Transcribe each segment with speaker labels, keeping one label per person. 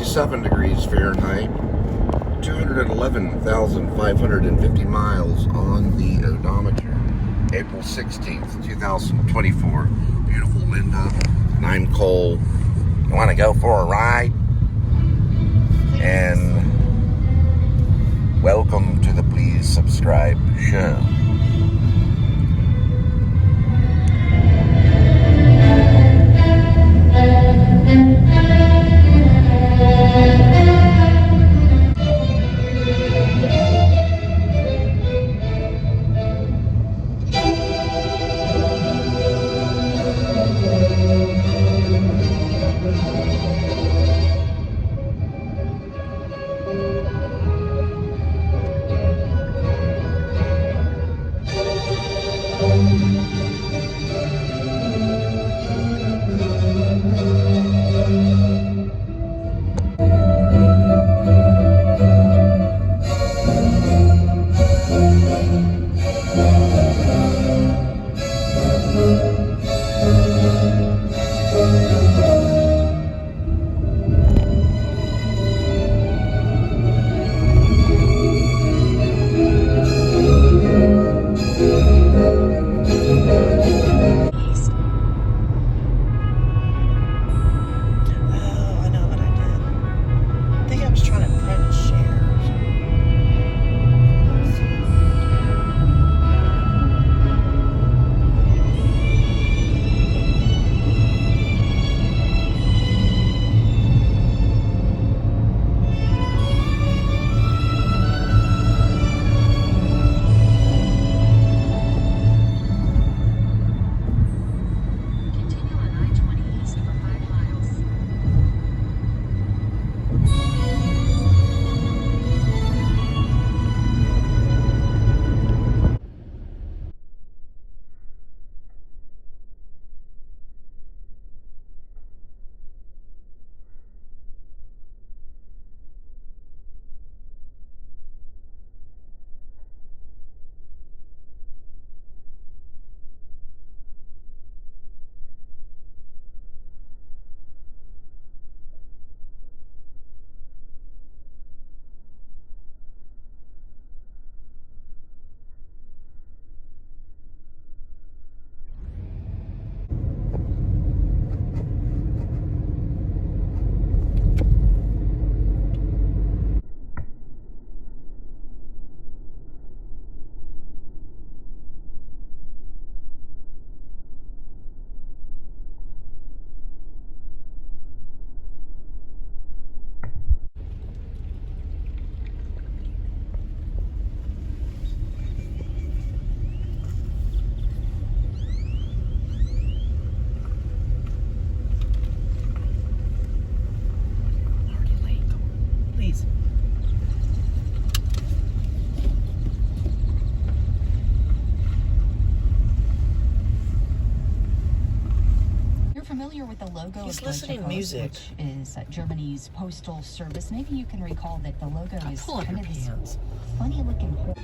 Speaker 1: 47 degrees Fahrenheit, 211,550 miles on the odometer. April 16th, 2024. Beautiful Linda. And I'm Cole. You want to go for a ride? And welcome to the Please Subscribe show.
Speaker 2: Familiar with the logo
Speaker 3: He's
Speaker 2: of
Speaker 3: listening
Speaker 2: Deutsche Post,
Speaker 3: music.
Speaker 2: Which is Germany's postal service. Maybe you can recall that the logo is kind of this funny looking hole.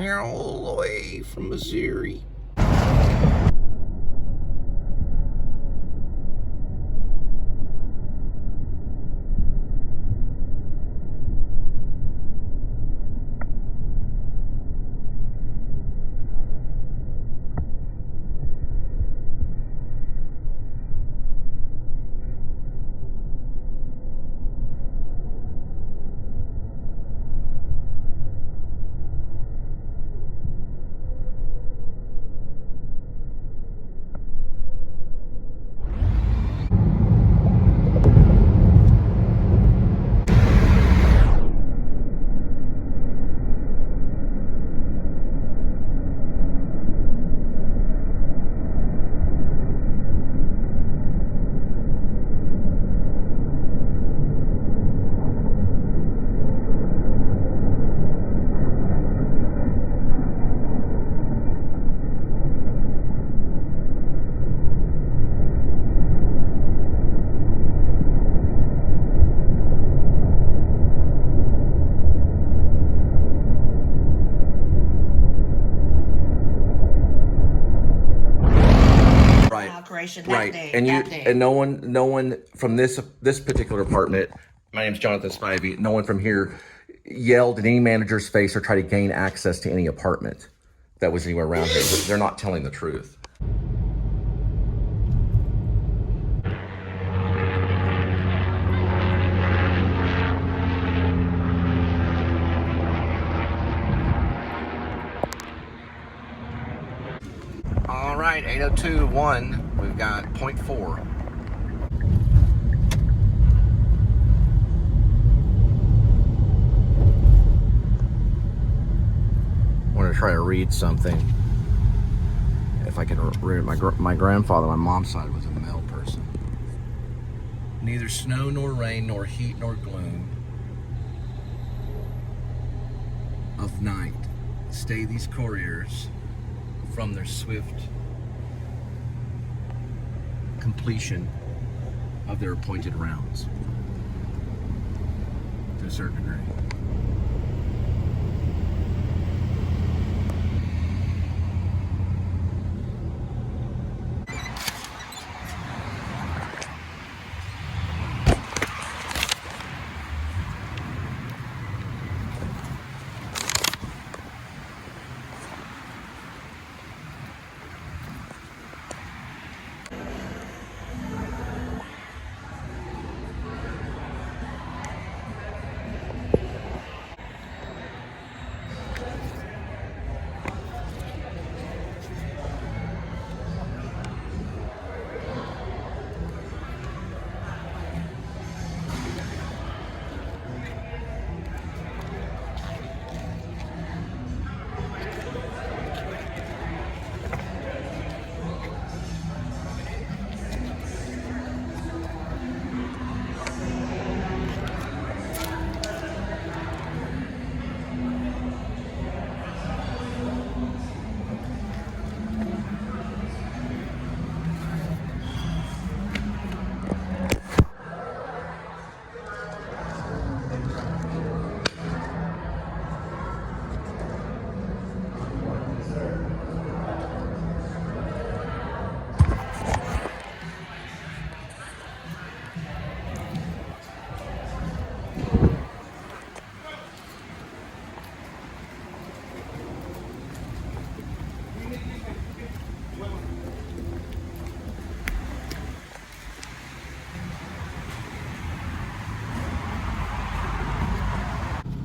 Speaker 1: All the way from Missouri.
Speaker 3: celebration that
Speaker 1: Right.
Speaker 3: day.
Speaker 1: And
Speaker 3: that day.
Speaker 1: no one from this particular apartment. My name's Jonathan Spivey. No one from here yelled in any manager's face or tried to gain access to any apartment that was anywhere around here. They're not telling the truth. All right, 802.1. We've got 0.4. I want to try to read something. If I can read it. My grandfather, my mom's side, was a male person. Neither snow nor rain, nor heat nor gloom of night stay these couriers from their swift completion of their appointed rounds, to a certain degree.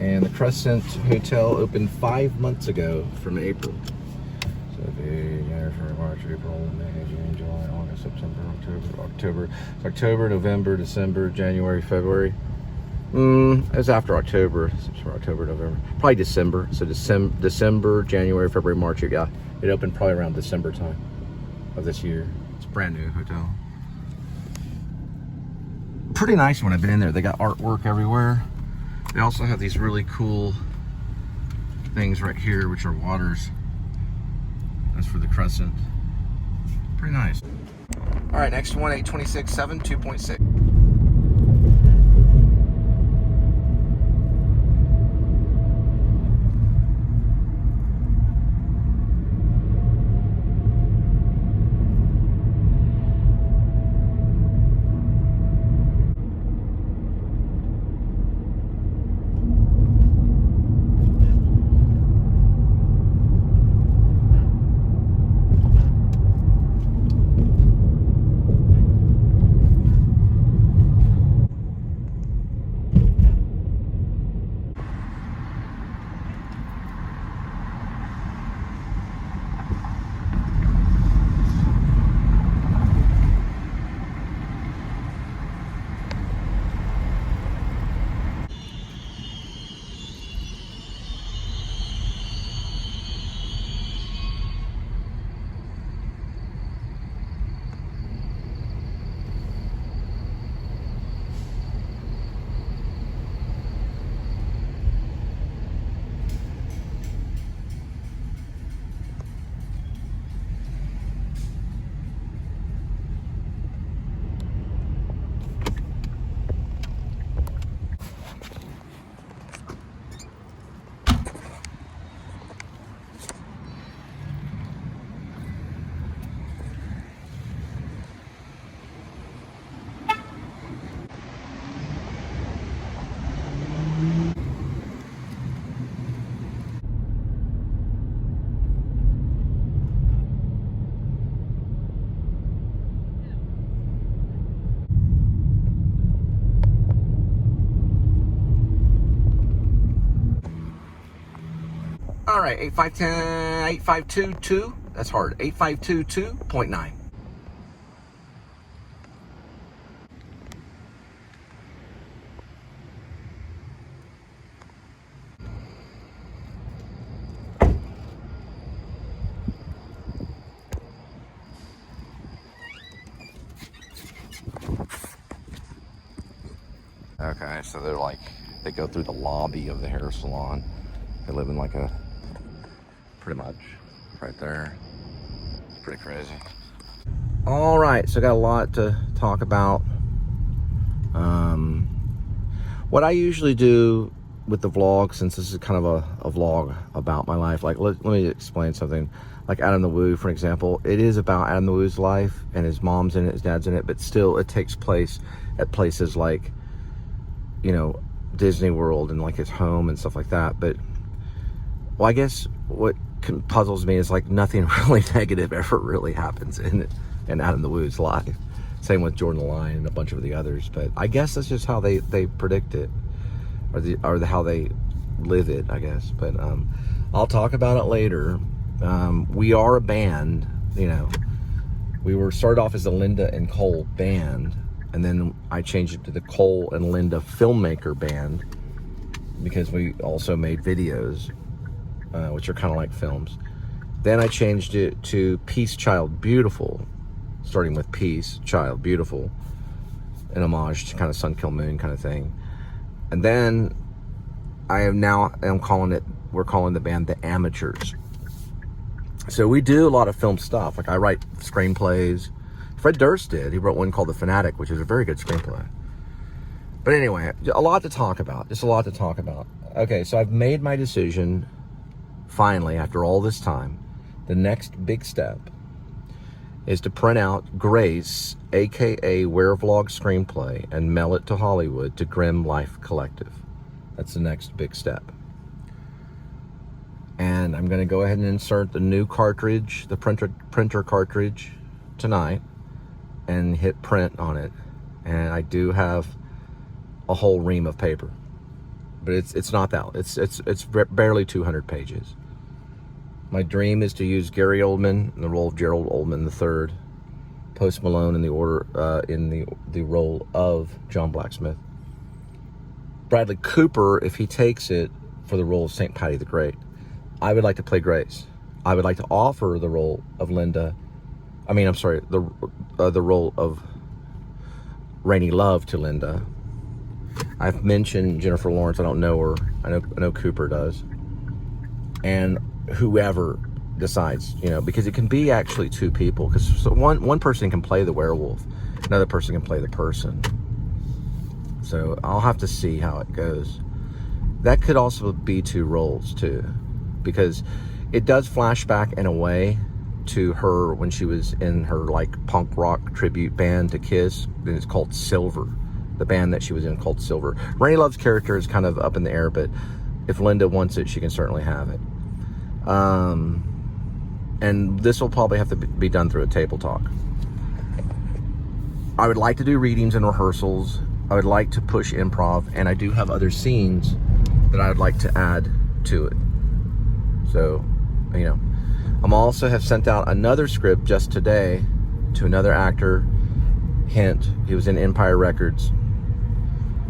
Speaker 1: And the Crescent Hotel opened 5 months ago from April. So January, February, March, April, May, June, July, August, September, October. It's October, November, December, January, February. It's after October, September, October, November. Probably December. So December, January, February, March. Yeah, it opened probably around December time of this year. It's a brand new hotel. Pretty nice when I've been in there. They got artwork everywhere. They also have these really cool things right here, which are waters. That's for the Crescent. Pretty nice. All right, next one, 826.7, 2.6. All right, 8522. That's hard. 8522.9. Okay, so they're like, they go through the lobby of the hair salon. They live in like a, pretty much right there. It's pretty crazy. All right, so got a lot to talk about. What I usually do with the vlog, since this is kind of a vlog about my life, like let me explain something. Like Adam the Woo, for example, it is about Adam the Woo's life, and his mom's in it, his dad's in it, but still it takes place at places like, you know, Disney World and like his home and stuff like that. But, well, I guess what puzzles me is like nothing really negative ever really happens in Adam the Woo's life. Same with Jordan the Lion and a bunch of the others. But I guess that's just how they predict it, or how they live it, I guess. But I'll talk about it later. We are a band, you know. We were started off as the Linda and Cole band, and then I changed it to the Cole and Linda Filmmaker Band because we also made videos, which are kind of like films. Then I changed it to Peace Child Beautiful, starting with Peace Child Beautiful, an homage to kind of Sun Kill Moon kind of thing. And then we're calling the band The Amateurs. So we do a lot of film stuff. Like I write screenplays. Fred Durst did. He wrote one called The Fanatic, which is a very good screenplay. But anyway, a lot to talk about. Just a lot to talk about. Okay, so I've made my decision, finally, after all this time. The next big step is to print out Grace, aka Werevlog Screenplay, and mail it to Hollywood to Grim Life Collective. That's the next big step. And I'm going to go ahead and insert the new cartridge, the printer cartridge, tonight, and hit print on it. And I do have a whole ream of paper, but it's not that. It's barely 200 pages. My dream is to use Gary Oldman in the role of Gerald Oldman III, Post Malone in the role of John Blacksmith, Bradley Cooper, if he takes it, for the role of St. Patty the Great. I would like to play Grace. I would like to offer the role of Linda. The role of Rainy Love to Linda. I've mentioned Jennifer Lawrence. I don't know her. I know Cooper does. And whoever decides, you know, because it can be actually two people. Because one person can play the werewolf, another person can play the person. So I'll have to see how it goes. That could also be two roles too, because it does flashback in a way to her when she was in her like punk rock tribute band to Kiss. And it's called Silver. The band that she was in called Silver. Rainy Love's character is kind of up in the air, but if Linda wants it, she can certainly have it. And this will probably have to be done through a table talk. I would like to do readings and rehearsals. I would like to push improv, and I do have other scenes that I would like to add to it. So, you know, I'm also have sent out another script just today to another actor. Hint, he was in Empire Records.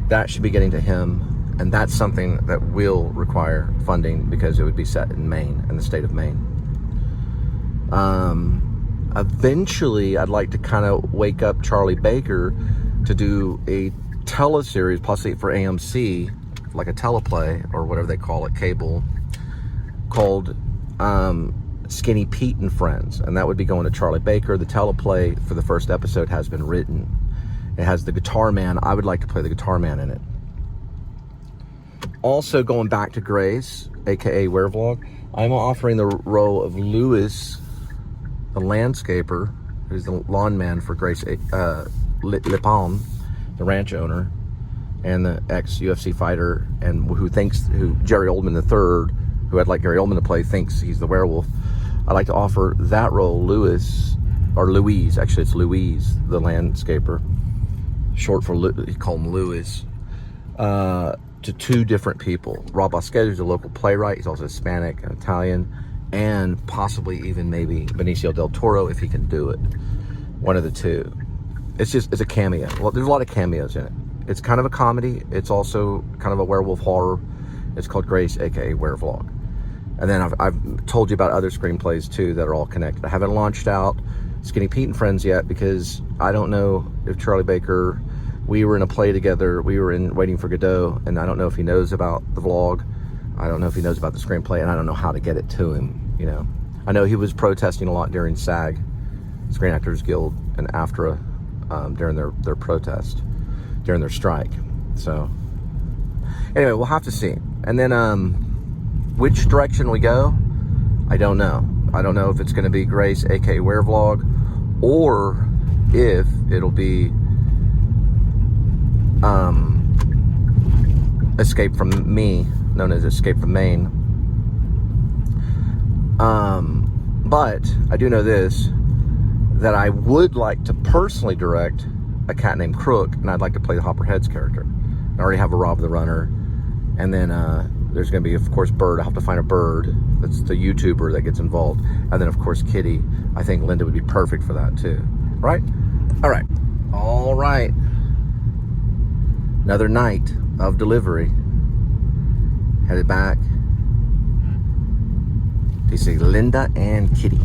Speaker 1: That should be getting to him, and that's something that will require funding because it would be set in Maine, in the state of Maine. Eventually, I'd like to kind of wake up Charlie Baker to do a teleseries, possibly for AMC, like a teleplay or whatever they call it, cable, called Skinny Pete and Friends, and that would be going to Charlie Baker. The teleplay for the first episode has been written. It has the guitar man. I would like to play the guitar man in it. Also, going back to Grace, aka Werevlog, I'm offering the role of Louis, the landscaper, who's the lawn man for Grace Lipalm, the ranch owner, and the ex-UFC fighter, and who Jerry Oldman III, who I'd like Gary Oldman to play, thinks he's the werewolf. I'd like to offer that role, Louise, actually it's Louise, the landscaper, short for, he called him Louis. to 2 different people. Rob Boschetti is a local playwright. He's also Hispanic and Italian, and possibly even maybe Benicio del Toro if he can do it. One of the 2. It's a cameo. Well, there's a lot of cameos in it. It's kind of a comedy. It's also kind of a werewolf horror. It's called Grace, aka Werevlog. And then I've told you about other screenplays too that are all connected. I haven't launched out Skinny Pete and Friends yet because I don't know if Charlie Baker, we were in a play together. We were in Waiting for Godot, and I don't know if he knows about the vlog. I don't know if he knows about the screenplay, and I don't know how to get it to him, you know. I know he was protesting a lot during SAG, Screen Actors Guild, and AFTRA during their protest, during their strike. So anyway, we'll have to see. And then which direction we go, I don't know. I don't know if it's going to be Grace, aka Werevlog, or if it'll be Escape from Me, known as Escape from Maine. But I do know this, that I would like to personally direct a cat named Crook, and I'd like to play the Hopper Heads character. I already have a Rob the Runner, and then there's going to be, of course, Bird. I'll have to find a Bird. That's the YouTuber that gets involved. And then, of course, Kitty. I think Linda would be perfect for that, too. Right? All right. All right. Another night of delivery. Headed back to see Linda and Kitty.